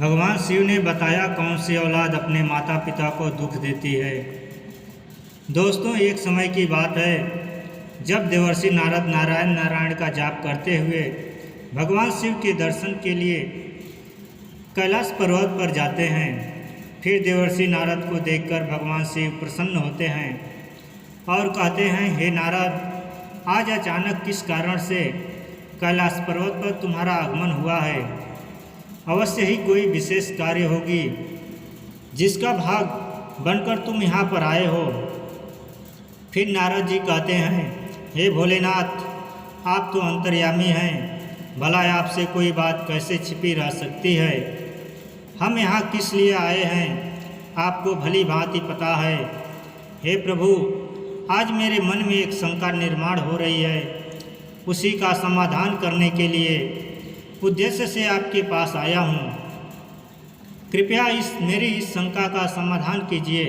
भगवान शिव ने बताया कौन सी औलाद अपने माता पिता को दुख देती है। दोस्तों, एक समय की बात है जब देवर्षि नारद नारायण नारायण का जाप करते हुए भगवान शिव के दर्शन के लिए कैलाश पर्वत पर जाते हैं। फिर देवर्षि नारद को देखकर भगवान शिव प्रसन्न होते हैं और कहते हैं, हे नारद, आज अचानक किस कारण से कैलाश पर्वत पर तुम्हारा आगमन हुआ है? अवश्य ही कोई विशेष कार्य होगी जिसका भाग बनकर तुम यहाँ पर आए हो। फिर नारद जी कहते हैं, हे भोलेनाथ, आप तो अंतर्यामी हैं, भला आपसे कोई बात कैसे छिपी रह सकती है? हम यहाँ किस लिए आए हैं आपको भली भांति पता है। हे प्रभु, आज मेरे मन में एक शंका निर्माण हो रही है, उसी का समाधान करने के लिए उद्देश्य से आपके पास आया हूँ। कृपया मेरी इस शंका का समाधान कीजिए।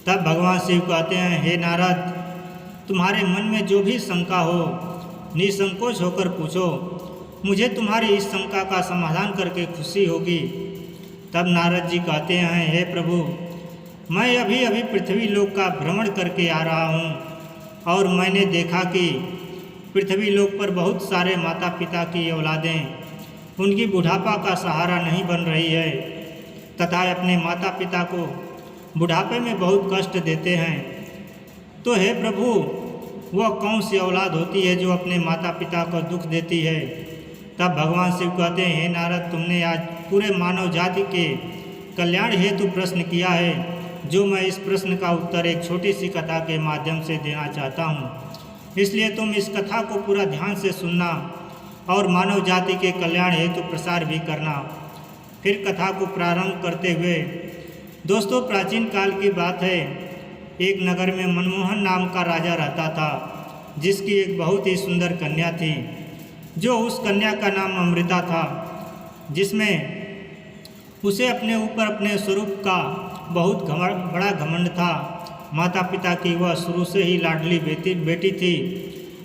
तब भगवान शिव कहते हैं, हे नारद, तुम्हारे मन में जो भी शंका हो निसंकोच होकर पूछो, मुझे तुम्हारी इस शंका का समाधान करके खुशी होगी। तब नारद जी कहते हैं, हे प्रभु, मैं अभी अभी पृथ्वी लोक का भ्रमण करके आ रहा हूँ और मैंने देखा कि पृथ्वी लोक पर बहुत सारे माता पिता की औलादें उनकी बुढ़ापा का सहारा नहीं बन रही है तथा अपने माता पिता को बुढ़ापे में बहुत कष्ट देते हैं। तो हे प्रभु, वह कौन सी औलाद होती है जो अपने माता पिता को दुख देती है? तब भगवान शिव कहते हैं, हे नारद, तुमने आज पूरे मानव जाति के कल्याण हेतु प्रश्न किया है, जो मैं इस प्रश्न का उत्तर एक छोटी सी कथा के माध्यम से देना चाहता हूँ। इसलिए तुम इस कथा को पूरा ध्यान से सुनना और मानव जाति के कल्याण हेतु प्रसार भी करना। फिर कथा को प्रारंभ करते हुए, दोस्तों, प्राचीन काल की बात है, एक नगर में मनमोहन नाम का राजा रहता था, जिसकी एक बहुत ही सुंदर कन्या थी, जो उस कन्या का नाम अमृता था, जिसमें उसे अपने ऊपर अपने स्वरूप का बहुत बड़ा घमंड था। माता पिता की वह शुरू से ही लाडली बेटी थी,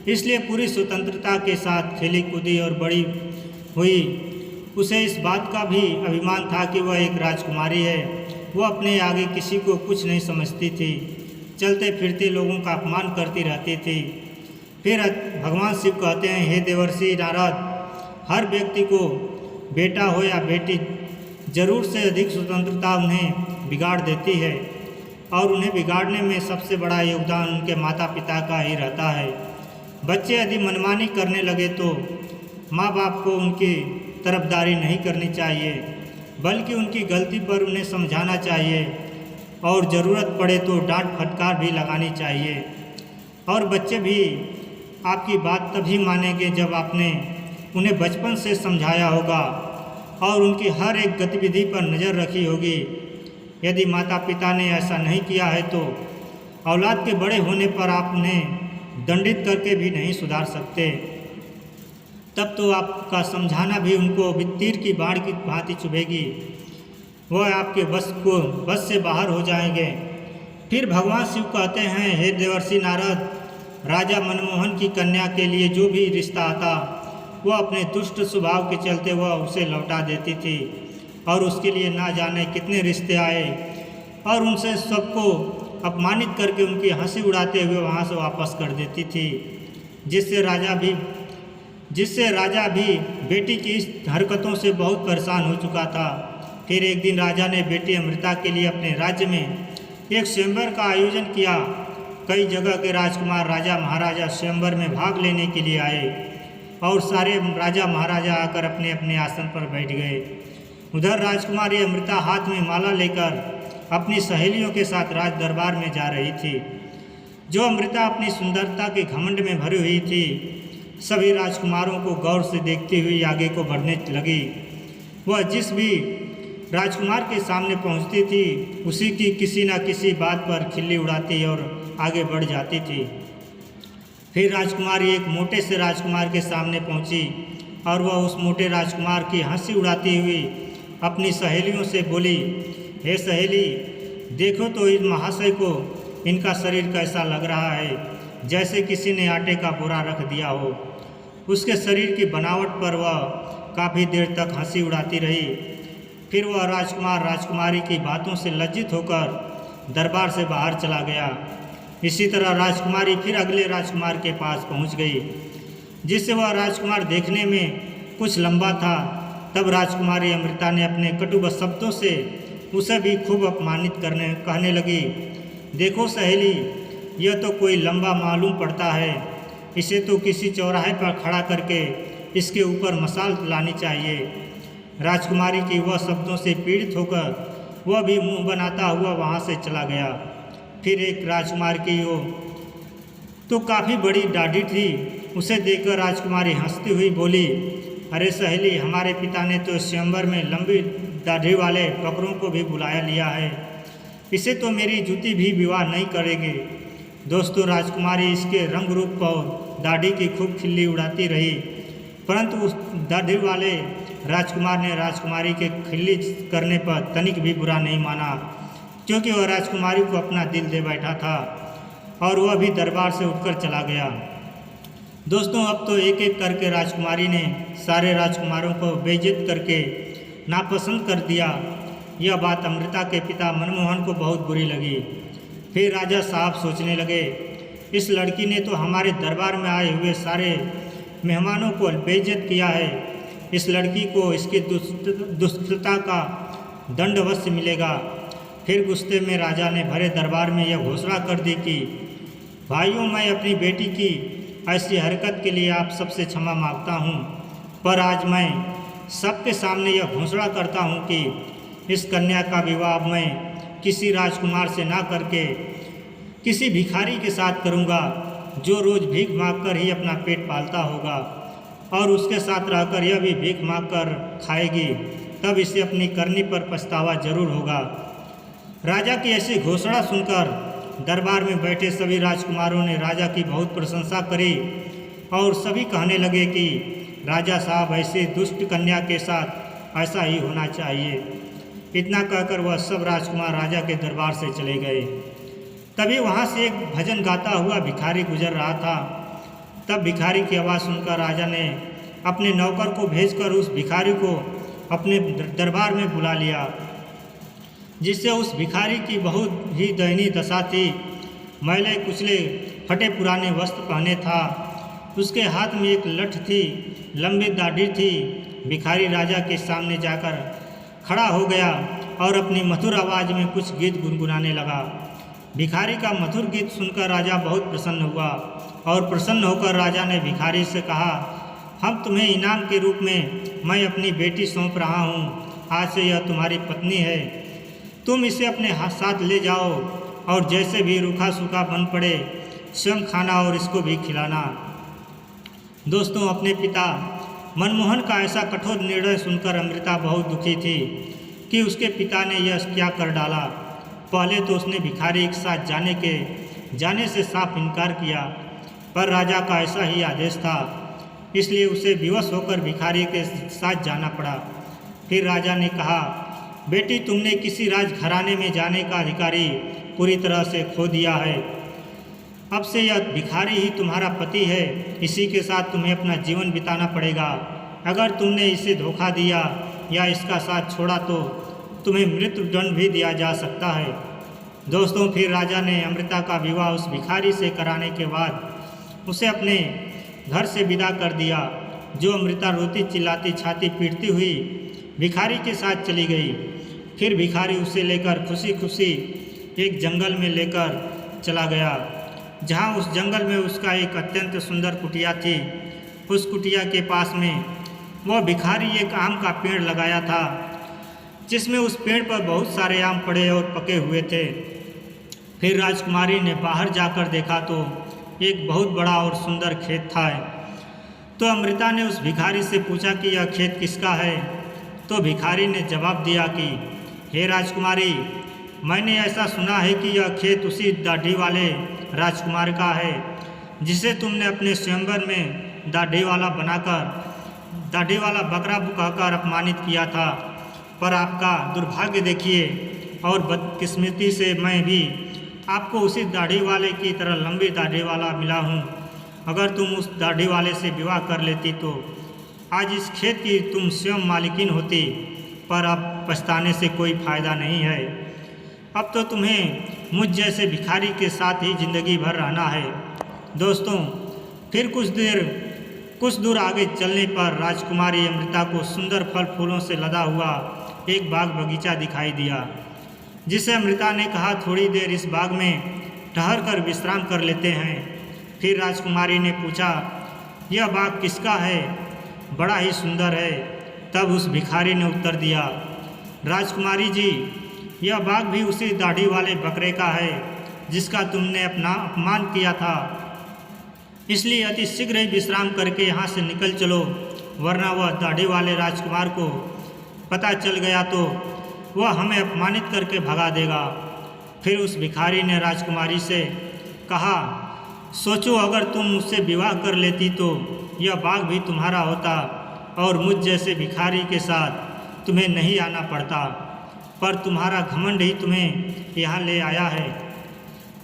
इसलिए पूरी स्वतंत्रता के साथ खेली कूदी और बड़ी हुई। उसे इस बात का भी अभिमान था कि वह एक राजकुमारी है। वह अपने आगे किसी को कुछ नहीं समझती थी, चलते फिरते लोगों का अपमान करती रहती थी। फिर भगवान शिव कहते हैं, हे देवर्षि नारद, हर व्यक्ति को बेटा हो या बेटी जरूर से अधिक स्वतंत्रता उन्हें बिगाड़ देती है और उन्हें बिगाड़ने में सबसे बड़ा योगदान उनके माता पिता का ही रहता है। बच्चे यदि मनमानी करने लगे तो माँ बाप को उनकी तरफदारी नहीं करनी चाहिए, बल्कि उनकी गलती पर उन्हें समझाना चाहिए और ज़रूरत पड़े तो डांट फटकार भी लगानी चाहिए। और बच्चे भी आपकी बात तभी मानेंगे जब आपने उन्हें बचपन से समझाया होगा और उनकी हर एक गतिविधि पर नज़र रखी होगी। यदि माता पिता ने ऐसा नहीं किया है तो औलाद के बड़े होने पर आप उन्हें दंडित करके भी नहीं सुधार सकते। तब तो आपका समझाना भी उनको तीर की बाढ़ की भांति चुभेगी, वह आपके बस से बाहर हो जाएंगे। फिर भगवान शिव कहते हैं, हे देवर्षि नारद, राजा मनमोहन की कन्या के लिए जो भी रिश्ता आता वह अपने दुष्ट स्वभाव के चलते वह उसे लौटा देती थी और उसके लिए ना जाने कितने रिश्ते आए और उनसे सबको अपमानित करके उनकी हंसी उड़ाते हुए वहाँ से वापस कर देती थी, जिससे राजा भी बेटी की इस हरकतों से बहुत परेशान हो चुका था। फिर एक दिन राजा ने बेटी अमृता के लिए अपने राज्य में एक स्वयंवर का आयोजन किया। कई जगह के राजकुमार राजा महाराजा स्वयंवर में भाग लेने के लिए आए और सारे राजा महाराजा आकर अपने अपने आसन पर बैठ गए। उधर राजकुमारी अमृता हाथ में माला लेकर अपनी सहेलियों के साथ राज दरबार में जा रही थी। जो अमृता अपनी सुंदरता के घमंड में भरी हुई थी, सभी राजकुमारों को गौर से देखती हुई आगे को बढ़ने लगी। वह जिस भी राजकुमार के सामने पहुंचती थी, उसी की किसी न किसी बात पर खिल्ली उड़ाती और आगे बढ़ जाती थी। फिर राजकुमारी एक मोटे से राजकुमार के सामने पहुंची और वह उस मोटे राजकुमार की हंसी उड़ाती हुई अपनी सहेलियों से बोली, हे सहेली, देखो तो इस महाशय को, इनका शरीर कैसा लग रहा है, जैसे किसी ने आटे का बोरा रख दिया हो। उसके शरीर की बनावट पर वह काफ़ी देर तक हंसी उड़ाती रही। फिर वह राजकुमार राजकुमारी की बातों से लज्जित होकर दरबार से बाहर चला गया। इसी तरह राजकुमारी फिर अगले राजकुमार के पास पहुंच गई, जिससे वह राजकुमार देखने में कुछ लंबा था। तब राजकुमारी अमृता ने अपने कटु शब्दों से उसे भी खूब अपमानित कहने लगी, देखो सहेली, यह तो कोई लंबा मालूम पड़ता है, इसे तो किसी चौराहे पर खड़ा करके इसके ऊपर मसाल लानी चाहिए। राजकुमारी की वह शब्दों से पीड़ित होकर वह भी मुंह बनाता हुआ वहाँ से चला गया। फिर एक राजकुमार की वो तो काफ़ी बड़ी दाढ़ी थी, उसे देखकर राजकुमारी हंसती हुई बोली, अरे सहेली, हमारे पिता ने तो स्वयंवर में लंबी दाढ़ी वाले बकरों को भी बुलाया लिया है, इसे तो मेरी जूती भी विवाह नहीं करेगी। दोस्तों, राजकुमारी इसके रंग रूप और दाढ़ी की खूब खिल्ली उड़ाती रही, परंतु उस दाढ़ी वाले राजकुमार ने राजकुमारी के खिल्ली करने पर तनिक भी बुरा नहीं माना, क्योंकि वह राजकुमारी को अपना दिल दे बैठा था और वह भी दरबार से उठकर चला गया। दोस्तों, अब तो एक एक करके राजकुमारी ने सारे राजकुमारों को बेइज्जत करके नापसंद कर दिया। यह बात अमृता के पिता मनमोहन को बहुत बुरी लगी। फिर राजा साहब सोचने लगे, इस लड़की ने तो हमारे दरबार में आए हुए सारे मेहमानों को बेइज्जत किया है, इस लड़की को इसकी दुष्टता का दंड अवश्य मिलेगा। फिर गुस्से में राजा ने भरे दरबार में यह घोषणा कर दी कि भाइयों, मैं अपनी बेटी की ऐसी हरकत के लिए आप सबसे क्षमा मांगता हूँ, पर आज मैं सबके सामने यह घोषणा करता हूँ कि इस कन्या का विवाह मैं किसी राजकुमार से ना करके किसी भिखारी के साथ करूँगा, जो रोज़ भीख मांगकर ही अपना पेट पालता होगा और उसके साथ रहकर यह भी भीख मांगकर खाएगी, तब इसे अपनी करनी पर पछतावा जरूर होगा। राजा की ऐसी घोषणा सुनकर दरबार में बैठे सभी राजकुमारों ने राजा की बहुत प्रशंसा करी और सभी कहने लगे कि राजा साहब, ऐसे दुष्ट कन्या के साथ ऐसा ही होना चाहिए। इतना कहकर वह सब राजकुमार राजा के दरबार से चले गए। तभी वहाँ से एक भजन गाता हुआ भिखारी गुजर रहा था। तब भिखारी की आवाज़ सुनकर राजा ने अपने नौकर को भेजकर उस भिखारी को अपने दरबार में बुला लिया, जिससे उस भिखारी की बहुत ही दयनीय दशा थी। मैले कुचले फटे पुराने वस्त्र पहने था, उसके हाथ में एक लठ थी, लंबी दाढ़ी थी। भिखारी राजा के सामने जाकर खड़ा हो गया और अपनी मधुर आवाज़ में कुछ गीत गुनगुनाने लगा। भिखारी का मधुर गीत सुनकर राजा बहुत प्रसन्न हुआ और प्रसन्न होकर राजा ने भिखारी से कहा, हम तुम्हें इनाम के रूप में मैं अपनी बेटी सौंप रहा हूँ, आज से यह तुम्हारी पत्नी है, तुम इसे अपने साथ ले जाओ और जैसे भी रूखा सूखा बन पड़े स्वयं खाना और इसको भी खिलाना। दोस्तों, अपने पिता मनमोहन का ऐसा कठोर निर्णय सुनकर अमृता बहुत दुखी थी कि उसके पिता ने यह क्या कर डाला। पहले तो उसने भिखारी के साथ जाने से साफ इनकार किया, पर राजा का ऐसा ही आदेश था, इसलिए उसे विवश होकर भिखारी के साथ जाना पड़ा। फिर राजा ने कहा, बेटी, तुमने किसी राजघराने में जाने का अधिकारी पूरी तरह से खो दिया है। अब से यह भिखारी ही तुम्हारा पति है, इसी के साथ तुम्हें अपना जीवन बिताना पड़ेगा। अगर तुमने इसे धोखा दिया या इसका साथ छोड़ा तो तुम्हें मृत्युदंड भी दिया जा सकता है। दोस्तों, फिर राजा ने अमृता का विवाह उस भिखारी से कराने के बाद उसे अपने घर से विदा कर दिया, जो अमृता रोती चिल्लाती छाती पीटती हुई भिखारी के साथ चली गई। फिर भिखारी उसे लेकर खुशी खुशी एक जंगल में लेकर चला गया, जहाँ उस जंगल में उसका एक अत्यंत सुंदर कुटिया थी। उस कुटिया के पास में वह भिखारी एक आम का पेड़ लगाया था, जिसमें उस पेड़ पर बहुत सारे आम पड़े और पके हुए थे। फिर राजकुमारी ने बाहर जाकर देखा तो एक बहुत बड़ा और सुंदर खेत था। तो अमृता ने उस भिखारी से पूछा कि यह खेत किसका है। तो भिखारी ने जवाब दिया कि हे राजकुमारी, मैंने ऐसा सुना है कि यह खेत उसी दाढ़ी वाले राजकुमार का है, जिसे तुमने अपने स्वयंवर में दाढ़ी वाला बकरा कहकर अपमानित किया था। पर आपका दुर्भाग्य देखिए, और बदकिस्मती से मैं भी आपको उसी दाढ़ी वाले की तरह लंबी दाढ़ी वाला मिला हूँ। अगर तुम उस दाढ़ी वाले से विवाह कर लेती तो आज इस खेत की तुम स्वयं मालिकिन होती। पर अब पछताने से कोई फ़ायदा नहीं है। अब तो तुम्हें मुझ जैसे भिखारी के साथ ही ज़िंदगी भर रहना है। दोस्तों, फिर कुछ दूर आगे चलने पर राजकुमारी अमृता को सुंदर फल फूलों से लदा हुआ एक बाग बगीचा दिखाई दिया, जिसे अमृता ने कहा थोड़ी देर इस बाग में ठहर कर विश्राम कर लेते हैं। फिर राजकुमारी ने पूछा, यह बाग किसका है? बड़ा ही सुंदर है। तब उस भिखारी ने उत्तर दिया, राजकुमारी जी, यह बाग भी उसी दाढ़ी वाले बकरे का है जिसका तुमने अपना अपमान किया था। इसलिए अति शीघ्र ही विश्राम करके यहाँ से निकल चलो, वरना वह दाढ़ी वाले राजकुमार को पता चल गया तो वह हमें अपमानित करके भगा देगा। फिर उस भिखारी ने राजकुमारी से कहा, सोचो अगर तुम मुझसे विवाह कर लेती तो यह बाग भी तुम्हारा होता और मुझ जैसे भिखारी के साथ तुम्हें नहीं आना पड़ता, पर तुम्हारा घमंड ही तुम्हें यहाँ ले आया है।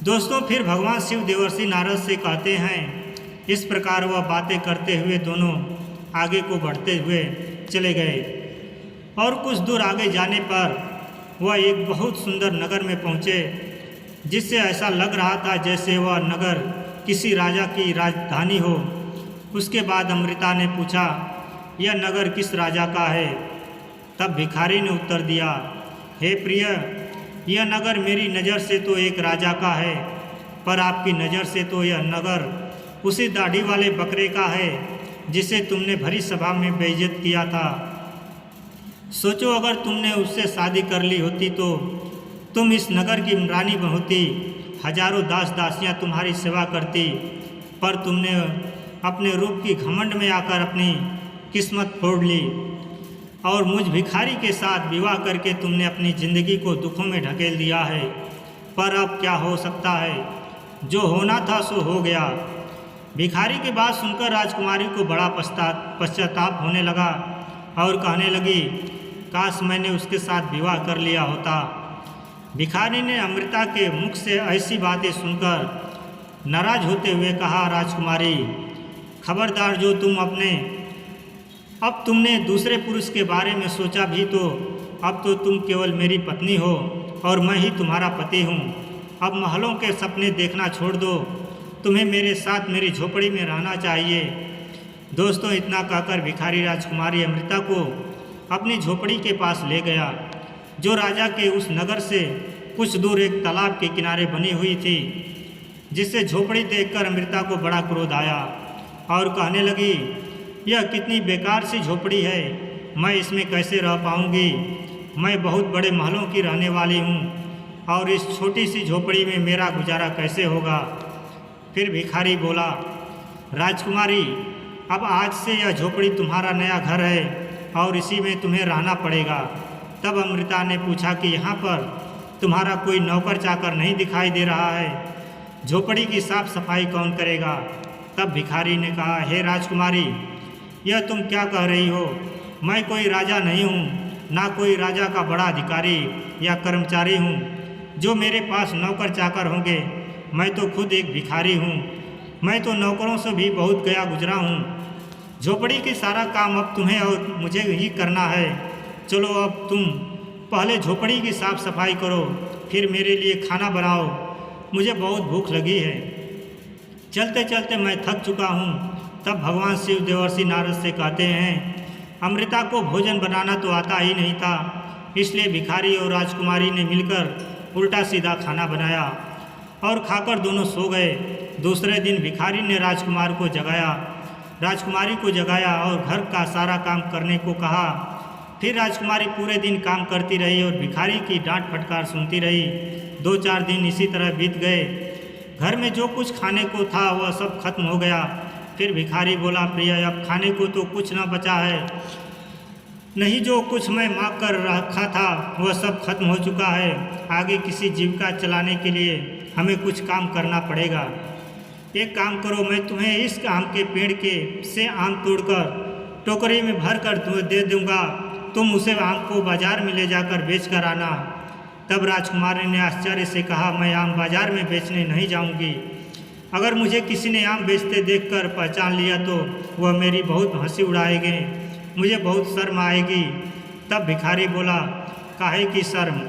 दोस्तों, फिर भगवान शिव देवर्षि नारद से कहते हैं। इस प्रकार वह बातें करते हुए दोनों आगे को बढ़ते हुए चले गए और कुछ दूर आगे जाने पर वह एक बहुत सुंदर नगर में पहुँचे, जिससे ऐसा लग रहा था जैसे वह नगर किसी राजा की राजधानी हो। उसके बाद अमृता ने पूछा, यह नगर किस राजा का है? तब भिखारी ने उत्तर दिया, हे प्रिय, यह नगर मेरी नज़र से तो एक राजा का है, पर आपकी नज़र से तो यह नगर उसी दाढ़ी वाले बकरे का है जिसे तुमने भरी सभा में बेइज्जत किया था। सोचो अगर तुमने उससे शादी कर ली होती तो तुम इस नगर की रानी होती, हजारों दास दासियां तुम्हारी सेवा करती, पर तुमने अपने रूप की घमंड में आकर अपनी किस्मत फोड़ ली और मुझ भिखारी के साथ विवाह करके तुमने अपनी ज़िंदगी को दुखों में ढकेल दिया है। पर अब क्या हो सकता है, जो होना था सो हो गया। भिखारी की बात सुनकर राजकुमारी को बड़ा पश्चाताप होने लगा और कहने लगी, काश मैंने उसके साथ विवाह कर लिया होता। भिखारी ने अमृता के मुख से ऐसी बातें सुनकर नाराज होते हुए कहा, राजकुमारी, खबरदार, जो अब तुमने दूसरे पुरुष के बारे में सोचा भी तो अब तो तुम केवल मेरी पत्नी हो और मैं ही तुम्हारा पति हूँ। अब महलों के सपने देखना छोड़ दो, तुम्हें मेरे साथ मेरी झोपड़ी में रहना चाहिए। दोस्तों, इतना कहकर भिखारी राजकुमारी अमृता को अपनी झोपड़ी के पास ले गया, जो राजा के उस नगर से कुछ दूर एक तालाब के किनारे बनी हुई थी, जिससे झोपड़ी देखकर अमृता को बड़ा क्रोध आया और कहने लगी, यह कितनी बेकार सी झोपड़ी है, मैं इसमें कैसे रह पाऊंगी? मैं बहुत बड़े महलों की रहने वाली हूँ और इस छोटी सी झोपड़ी में मेरा गुजारा कैसे होगा? फिर भिखारी बोला, राजकुमारी, अब आज से यह झोपड़ी तुम्हारा नया घर है और इसी में तुम्हें रहना पड़ेगा। तब अमृता ने पूछा कि यहाँ पर तुम्हारा कोई नौकर चाकर नहीं दिखाई दे रहा है, झोपड़ी की साफ सफाई कौन करेगा? तब भिखारी ने कहा, हे राजकुमारी, यह तुम क्या कह रही हो? मैं कोई राजा नहीं हूँ, ना कोई राजा का बड़ा अधिकारी या कर्मचारी हूँ जो मेरे पास नौकर चाकर होंगे। मैं तो खुद एक भिखारी हूँ। मैं तो नौकरों से भी बहुत गया गुजरा हूँ। झोपड़ी की सारा काम अब तुम्हें और मुझे ही करना है। चलो अब तुम पहले झोपड़ी की साफ सफाई करो, फिर मेरे लिए खाना बनाओ, मुझे बहुत भूख लगी है। चलते चलते मैं थक चुका हूँ। तब भगवान शिव देवर्षि नारद से कहते हैं, अमृता को भोजन बनाना तो आता ही नहीं था, इसलिए भिखारी और राजकुमारी ने मिलकर उल्टा सीधा खाना बनाया और खाकर दोनों सो गए। दूसरे दिन भिखारी ने राजकुमारी को जगाया और घर का सारा काम करने को कहा। फिर राजकुमारी पूरे दिन काम करती रही और भिखारी की डांट फटकार सुनती रही। 2-4 दिन इसी तरह बीत गए। घर में जो कुछ खाने को था वह सब खत्म हो गया। फिर भिखारी बोला, प्रिय, अब खाने को तो कुछ न बचा है, नहीं जो कुछ मैं मांग कर रखा था वह सब खत्म हो चुका है। आगे किसी जीविका चलाने के लिए हमें कुछ काम करना पड़ेगा। एक काम करो, मैं तुम्हें इस आम के पेड़ से आम तोड़कर टोकरी में भर कर दे दूँगा, तुम उसे आम को बाजार में ले जाकर बेच कर आना। तब राजकुमारी ने आश्चर्य से कहा, मैं आम बाजार में बेचने नहीं जाऊंगी। अगर मुझे किसी ने आम बेचते देखकर पहचान लिया तो वह मेरी बहुत हंसी उड़ाएंगे, मुझे बहुत शर्म आएगी। तब भिखारी बोला, काहे की शर्म,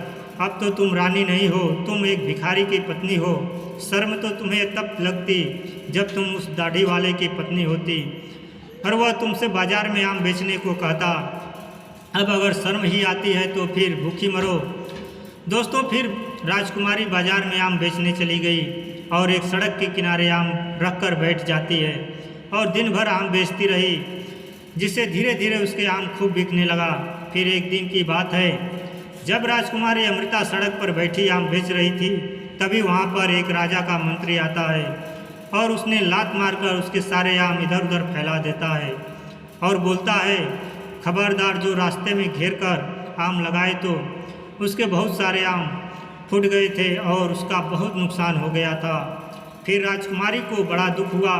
अब तो तुम रानी नहीं हो, तुम एक भिखारी की पत्नी हो। शर्म तो तुम्हें तब लगती जब तुम उस दाढ़ी वाले की पत्नी होती और वह तुमसे बाजार में आम बेचने को कहता। अब अगर शर्म ही आती है तो फिर भूखी मरो। दोस्तों, फिर राजकुमारी बाजार में आम बेचने चली गई और एक सड़क के किनारे आम रख कर बैठ जाती है और दिन भर आम बेचती रही, जिससे धीरे धीरे उसके आम खूब बिकने लगा। फिर एक दिन की बात है, जब राजकुमारी अमृता सड़क पर बैठी आम बेच रही थी, तभी वहाँ पर एक राजा का मंत्री आता है और उसने लात मारकर उसके सारे आम इधर उधर फैला देता है और बोलता है, खबरदार, जो रास्ते में घेर कर आम लगाए तो। उसके बहुत सारे आम फूट गए थे और उसका बहुत नुकसान हो गया था। फिर राजकुमारी को बड़ा दुख हुआ।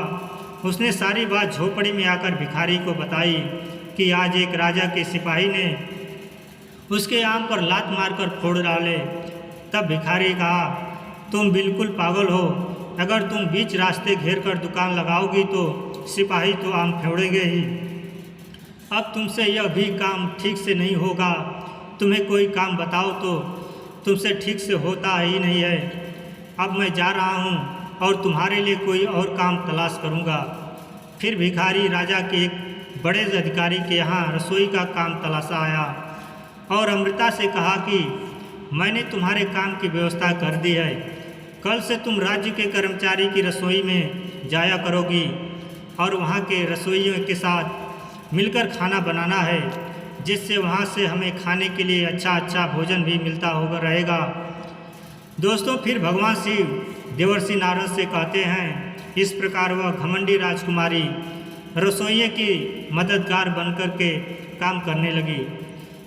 उसने सारी बात झोपड़ी में आकर भिखारी को बताई कि आज एक राजा के सिपाही ने उसके आम पर लात मारकर फोड़ डाले। तब भिखारी कहा, तुम बिल्कुल पागल हो, अगर तुम बीच रास्ते घेर कर दुकान लगाओगी तो सिपाही तो आम फोड़ेंगे ही। अब तुमसे यह भी काम ठीक से नहीं होगा। तुम्हें कोई काम बताओ तो तुमसे ठीक से होता ही नहीं है। अब मैं जा रहा हूँ और तुम्हारे लिए कोई और काम तलाश करूँगा। फिर भिखारी राजा के एक बड़े अधिकारी के यहाँ रसोई का काम तलाशा आया और अमृता से कहा कि मैंने तुम्हारे काम की व्यवस्था कर दी है। कल से तुम राज्य के कर्मचारी की रसोई में जाया करोगी और वहाँ के रसोइयों के साथ मिलकर खाना बनाना है, जिससे वहाँ से हमें खाने के लिए अच्छा भोजन भी मिलता होगा रहेगा। दोस्तों, फिर भगवान शिव देवर्षि नारद से कहते हैं, इस प्रकार वह घमंडी राजकुमारी रसोइये की मददगार बनकर के काम करने लगी।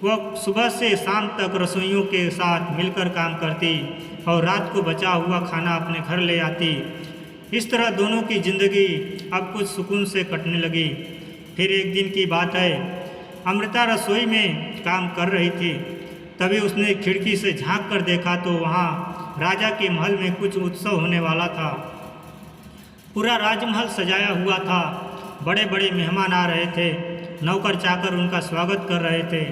वह सुबह से शाम तक रसोइयों के साथ मिलकर काम करती और रात को बचा हुआ खाना अपने घर ले आती। इस तरह दोनों की जिंदगी अब कुछ सुकून से कटने लगी। फिर एक दिन की बात है, अमृता रसोई में काम कर रही थी। तभी उसने खिड़की से झांक कर देखा तो वहाँ राजा के महल में कुछ उत्सव होने वाला था। पूरा राजमहल सजाया हुआ था। बड़े बड़े मेहमान आ रहे थे। नौकर चाकर उनका स्वागत कर रहे थे।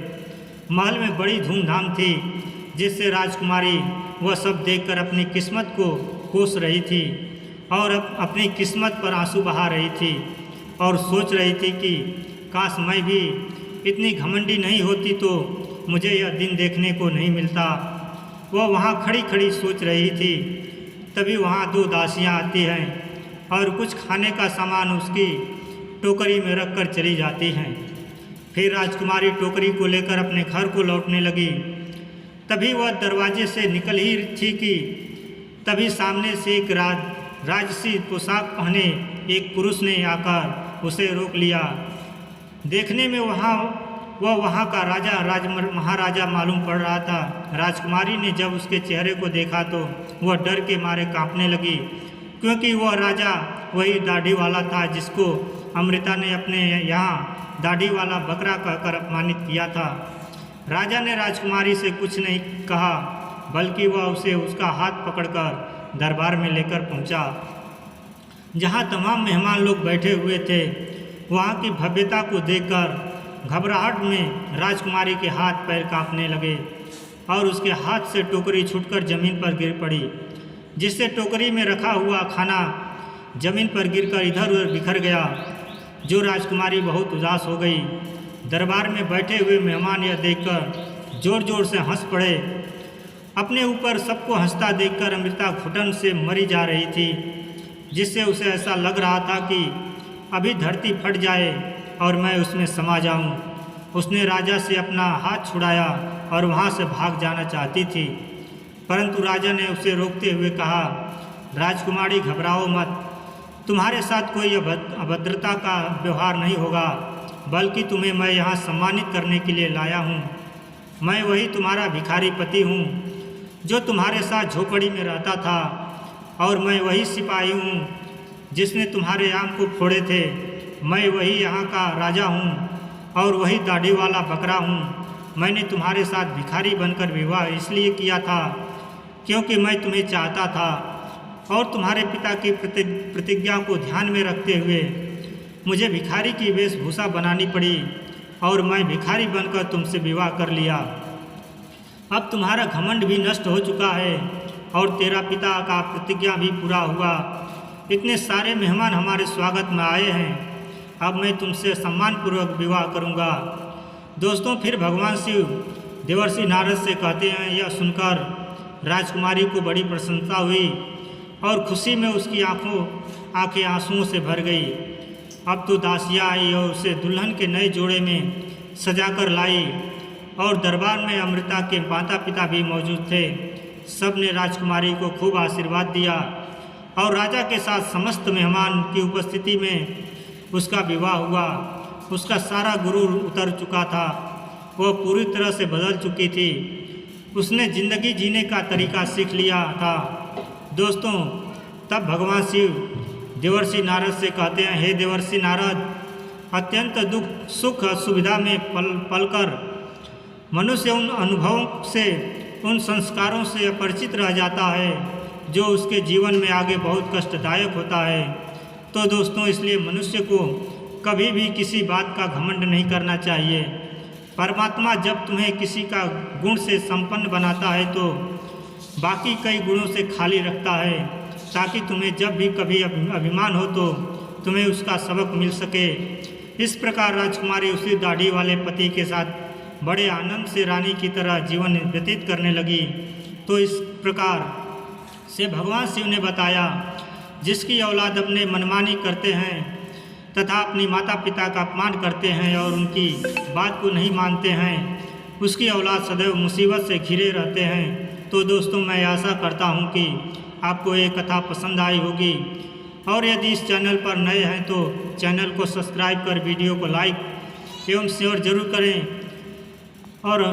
महल में बड़ी धूमधाम थी, जिससे राजकुमारी वह सब देखकर अपनी किस्मत को कोस रही थी और अपनी किस्मत पर आंसू बहा रही थी और सोच रही थी कि काश मैं भी इतनी घमंडी नहीं होती तो मुझे यह दिन देखने को नहीं मिलता। वह वहाँ खड़ी खड़ी सोच रही थी। तभी वहाँ दो दासियाँ आती हैं और कुछ खाने का सामान उसकी टोकरी में रख कर चली जाती हैं। फिर राजकुमारी टोकरी को लेकर अपने घर को लौटने लगी। तभी वह दरवाजे से निकल ही थी कि तभी सामने से एक राजसी पोशाक पहने एक पुरुष ने आकर उसे रोक लिया। देखने में वहाँ का महाराजा मालूम पड़ रहा था। राजकुमारी ने जब उसके चेहरे को देखा तो वह डर के मारे कांपने लगी, क्योंकि वह राजा वही दाढ़ी वाला था जिसको अमृता ने अपने यहाँ दाढ़ी वाला बकरा कहकर अपमानित किया था। राजा ने राजकुमारी से कुछ नहीं कहा, बल्कि वह उसे उसका हाथ पकड़कर दरबार में लेकर पहुँचा, जहाँ तमाम मेहमान लोग बैठे हुए थे। वहाँ की भव्यता को देखकर घबराहट में राजकुमारी के हाथ पैर कांपने लगे और उसके हाथ से टोकरी छूटकर जमीन पर गिर पड़ी, जिससे टोकरी में रखा हुआ खाना जमीन पर गिरकर इधर उधर बिखर गया। जो राजकुमारी बहुत उदास हो गई। दरबार में बैठे हुए मेहमान यह देखकर जोर जोर से हंस पड़े। अपने ऊपर सबको हंसता देखकर अमृता घुटन से मरी जा रही थी, जिससे उसे ऐसा लग रहा था कि अभी धरती फट जाए और मैं उसमें समा जाऊं। उसने राजा से अपना हाथ छुड़ाया और वहां से भाग जाना चाहती थी, परंतु राजा ने उसे रोकते हुए कहा, राजकुमारी घबराओ मत, तुम्हारे साथ कोई अभद्रता का व्यवहार नहीं होगा, बल्कि तुम्हें मैं यहाँ सम्मानित करने के लिए लाया हूँ। मैं वही तुम्हारा भिखारी पति हूँ जो तुम्हारे साथ झोपड़ी में रहता था, और मैं वही सिपाही हूँ जिसने तुम्हारे आम को फोड़े थे। मैं वही यहाँ का राजा हूँ और वही दाढ़ी वाला बकरा हूँ। मैंने तुम्हारे साथ भिखारी बनकर विवाह इसलिए किया था क्योंकि मैं तुम्हें चाहता था, और तुम्हारे पिता की प्रतिज्ञा को ध्यान में रखते हुए मुझे भिखारी की वेशभूषा बनानी पड़ी। और मैं भिखारी बनकर तुमसे विवाह कर लिया। अब तुम्हारा घमंड भी नष्ट हो चुका है और तेरा पिता का प्रतिज्ञा भी पूरा हुआ। इतने सारे मेहमान हमारे स्वागत में आए हैं, अब मैं तुमसे सम्मानपूर्वक विवाह करूंगा। दोस्तों, फिर भगवान शिव देवर्षि नारद से कहते हैं। यह सुनकर राजकुमारी को बड़ी प्रसन्नता हुई और खुशी में उसकी आंखें आंसुओं से भर गई। अब तो दासियाँ आई और उसे दुल्हन के नए जोड़े में सजाकर लाई और दरबार में अमृता के माता पिता भी मौजूद थे। सब ने राजकुमारी को खूब आशीर्वाद दिया और राजा के साथ समस्त मेहमान की उपस्थिति में उसका विवाह हुआ। उसका सारा गुरूर उतर चुका था, वह पूरी तरह से बदल चुकी थी। उसने जिंदगी जीने का तरीका सीख लिया था। दोस्तों, तब भगवान शिव देवर्षि नारद से कहते हैं, हे देवर्षि नारद, अत्यंत दुख सुख सुविधा में पलकर मनुष्य उन अनुभवों से, उन संस्कारों से अपरिचित रह जाता है जो उसके जीवन में आगे बहुत कष्टदायक होता है। तो दोस्तों, इसलिए मनुष्य को कभी भी किसी बात का घमंड नहीं करना चाहिए। परमात्मा जब तुम्हें किसी का गुण से संपन्न बनाता है तो बाकी कई गुणों से खाली रखता है, ताकि तुम्हें जब भी कभी अभिमान हो तो तुम्हें उसका सबक मिल सके। इस प्रकार राजकुमारी उसी दाढ़ी वाले पति के साथ बड़े आनंद से रानी की तरह जीवन व्यतीत करने लगी। तो इस प्रकार से भगवान शिव ने बताया, जिसकी औलाद अपने मनमानी करते हैं तथा अपनी माता पिता का अपमान करते हैं और उनकी बात को नहीं मानते हैं, उसकी औलाद सदैव मुसीबत से घिरे रहते हैं। तो दोस्तों, मैं आशा करता हूं कि आपको ये कथा पसंद आई होगी और यदि इस चैनल पर नए हैं तो चैनल को सब्सक्राइब कर वीडियो को लाइक एवं शेयर जरूर करें और